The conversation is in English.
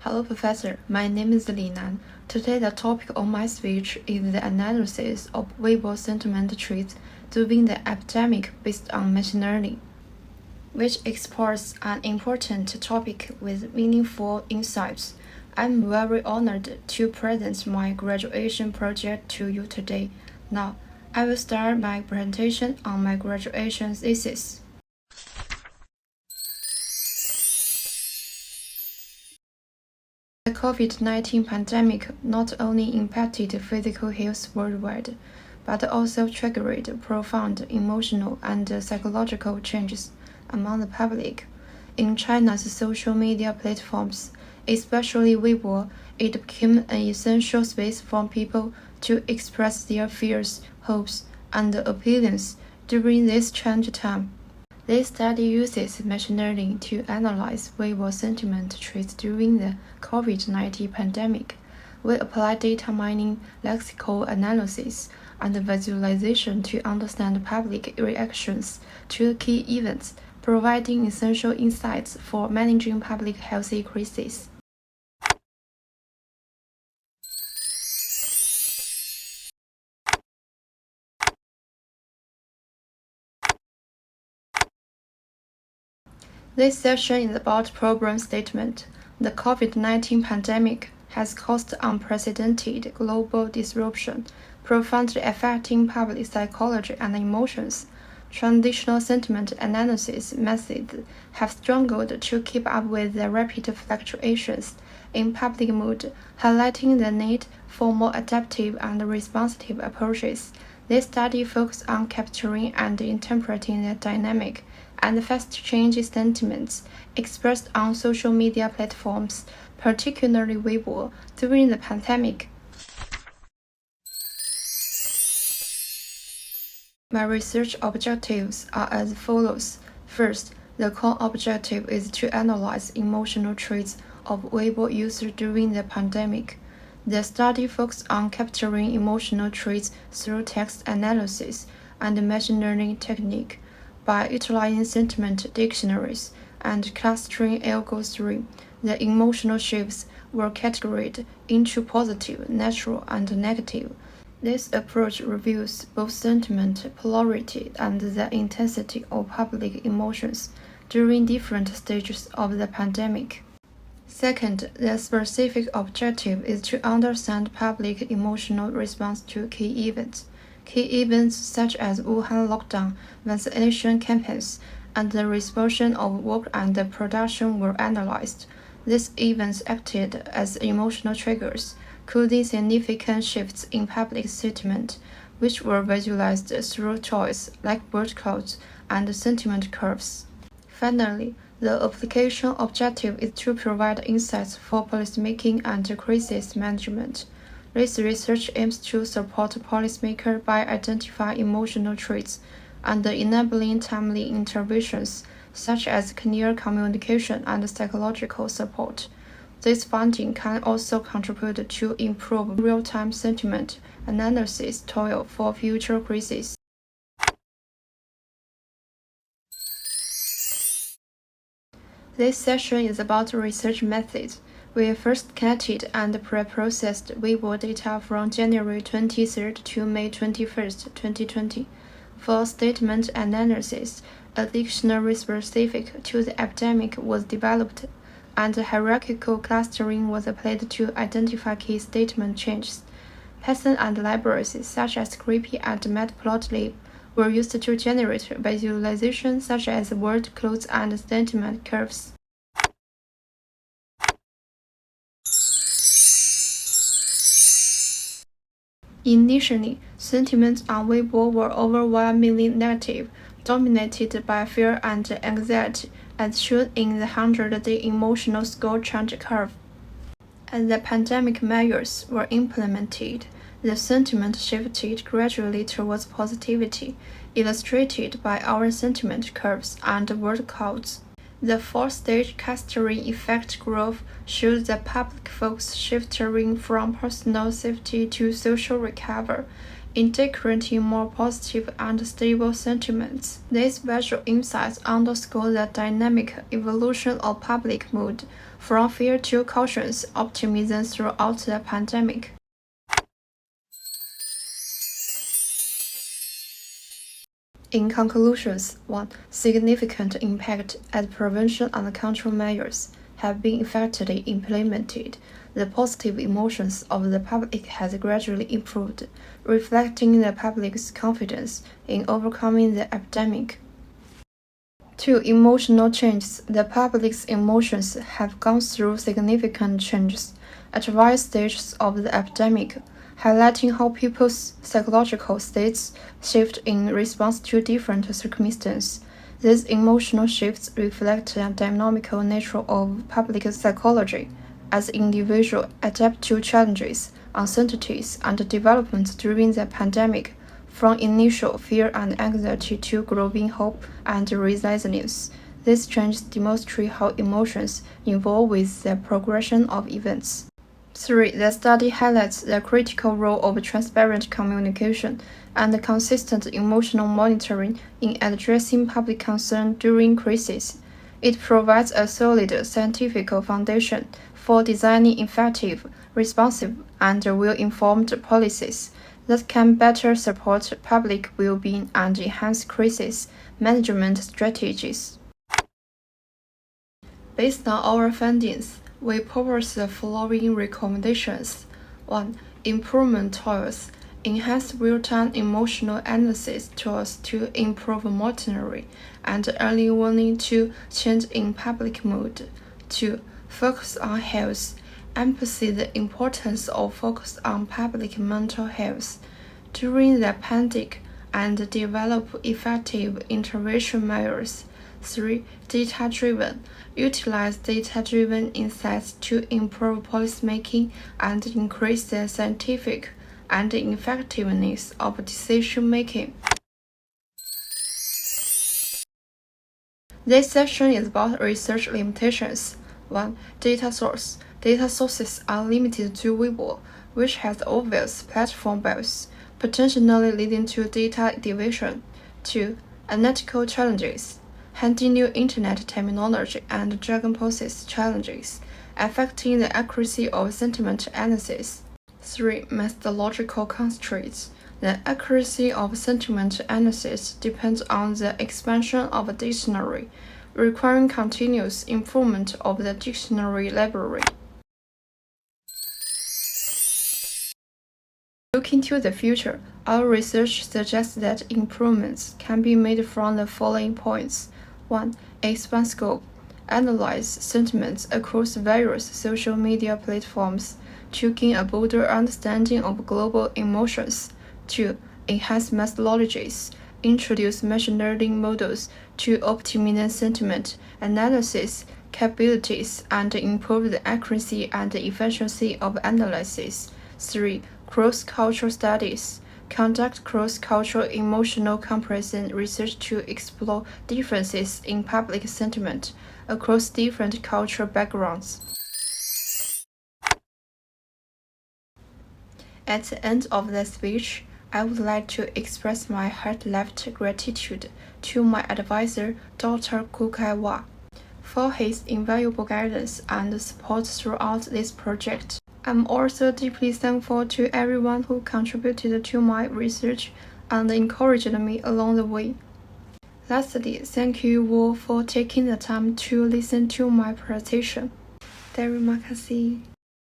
Hello, Professor. My name is Li Nan. Today, the topic of my speech is the analysis of Weibo sentiment traits during the epidemic based on machine learning, which explores an important topic with meaningful insights. I'm very honored to present my graduation project to you today. Now, I will start my presentation on my graduation thesis. The COVID-19 pandemic not only impacted physical health worldwide, but also triggered profound emotional and psychological changes among the public. In China's social media platforms, especially Weibo, it became an essential space for people to express their fears, hopes, and opinions during this changed time. This study uses machine learning to analyze Weibo sentiment traits during the COVID-19 pandemic. We apply data mining, lexical analysis, and visualization to understand public reactions to key events, providing essential insights for managing public health crises. This section is about problem statement. The COVID-19 pandemic has caused unprecedented global disruption, profoundly affecting public psychology and emotions. Traditional sentiment analysis methods have struggled to keep up with the rapid fluctuations in public mood, highlighting the need for more adaptive and responsive approaches. This study focused on capturing and interpreting the dynamic and fast-changing sentiments expressed on social media platforms, particularly Weibo, during the pandemic. My research objectives are as follows. First, the core objective is to analyze emotional traits of Weibo users during the pandemic. The study focused on capturing emotional traits through text analysis and machine learning technique. By utilizing sentiment dictionaries and clustering algorithms, the emotional shifts were categorized into positive, neutral, and negative. This approach reveals both sentiment polarity and the intensity of public emotions during different stages of the pandemic. Second, the specific objective is to understand public emotional response to key events. Key events such as Wuhan lockdown, vaccination campaigns, and the resumption of work and production were analyzed. These events acted as emotional triggers, causing significant shifts in public sentiment, which were visualized through tools like word clouds and sentiment curves. Finally, the application objective is to provide insights for policymaking and crisis management. This research aims to support policymakers by identifying emotional traits and enabling timely interventions, such as clear communication and psychological support. This finding can also contribute to improve real-time sentiment analysis tool for future crises. This session is about research methods. We first collected and pre-processed Weibo data from January 23rd to May 21st, 2020. For statement analysis, a dictionary specific to the epidemic was developed, and hierarchical clustering was applied to identify key statement changes. Python and libraries such as Scrapy and Matplotlib were used to generate visualizations such as word clouds and sentiment curves. Initially, sentiments on Weibo were overwhelmingly negative, dominated by fear and anxiety, as shown in the 100-day emotional score change curve. As the pandemic measures were implemented, the sentiment shifted gradually towards positivity, illustrated by our sentiment curves and word clouds. The four-stage clustering effect graph shows the public focus shifting from personal safety to social recovery, integrating more positive and stable sentiments. These visual insights underscore the dynamic evolution of public mood, from fear to cautious optimism throughout the pandemic. In conclusions, 1. Significant impact as prevention and control measures have been effectively implemented. The positive emotions of the public has gradually improved, reflecting the public's confidence in overcoming the epidemic. 2. Emotional changes. The public's emotions have gone through significant changes at various stages of the epidemic, highlighting how people's psychological states shift in response to different circumstances. These emotional shifts reflect the dynamical nature of public psychology as individuals adapt to challenges, uncertainties, and developments during the pandemic, from initial fear and anxiety to growing hope and resilience. These changes demonstrate how emotions evolve with the progression of events. 3. The study highlights the critical role of transparent communication and consistent emotional monitoring in addressing public concern during crises. It provides a solid scientific foundation for designing effective, responsive, and well-informed policies that can better support public well-being and enhance crisis management strategies. Based on our findings, we propose the following recommendations. 1. Improvement tools. Enhance real-time emotional analysis tools to improve monitoring and early warning to change in public mood. 2. Focus on health. Emphasize the importance of focus on public mental health during the pandemic and develop effective intervention measures. 3. Data-driven. Utilize data-driven insights to improve policymaking and increase the scientific and effectiveness of decision-making. This section is about research limitations. 1. Data source. Data sources are limited to Weibo, which has obvious platform bias, potentially leading to data division. 2. Unethical challenges. Handling new internet terminology and jargon poses challenges, affecting the accuracy of sentiment analysis. 3. Methodological constraints. The accuracy of sentiment analysis depends on the expansion of a dictionary, requiring continuous improvement of the dictionary library. Looking to the future, our research suggests that improvements can be made from the following points. 1. Expand scope. Analyze sentiments across various social media platforms to gain a broader understanding of global emotions. 2. Enhance methodologies. Introduce machine learning models to optimize sentiment analysis capabilities and improve the accuracy and efficiency of analysis. 3. Cross-cultural studies. Conduct cross-cultural emotional comparison research to explore differences in public sentiment across different cultural backgrounds. At the end of the speech, I would like to express my heartfelt gratitude to my advisor, Dr. Kukaiwa, for his invaluable guidance and support throughout this project. I'm also deeply thankful to everyone who contributed to my research and encouraged me along the way. Lastly, thank you all for taking the time to listen to my presentation. Terima kasih.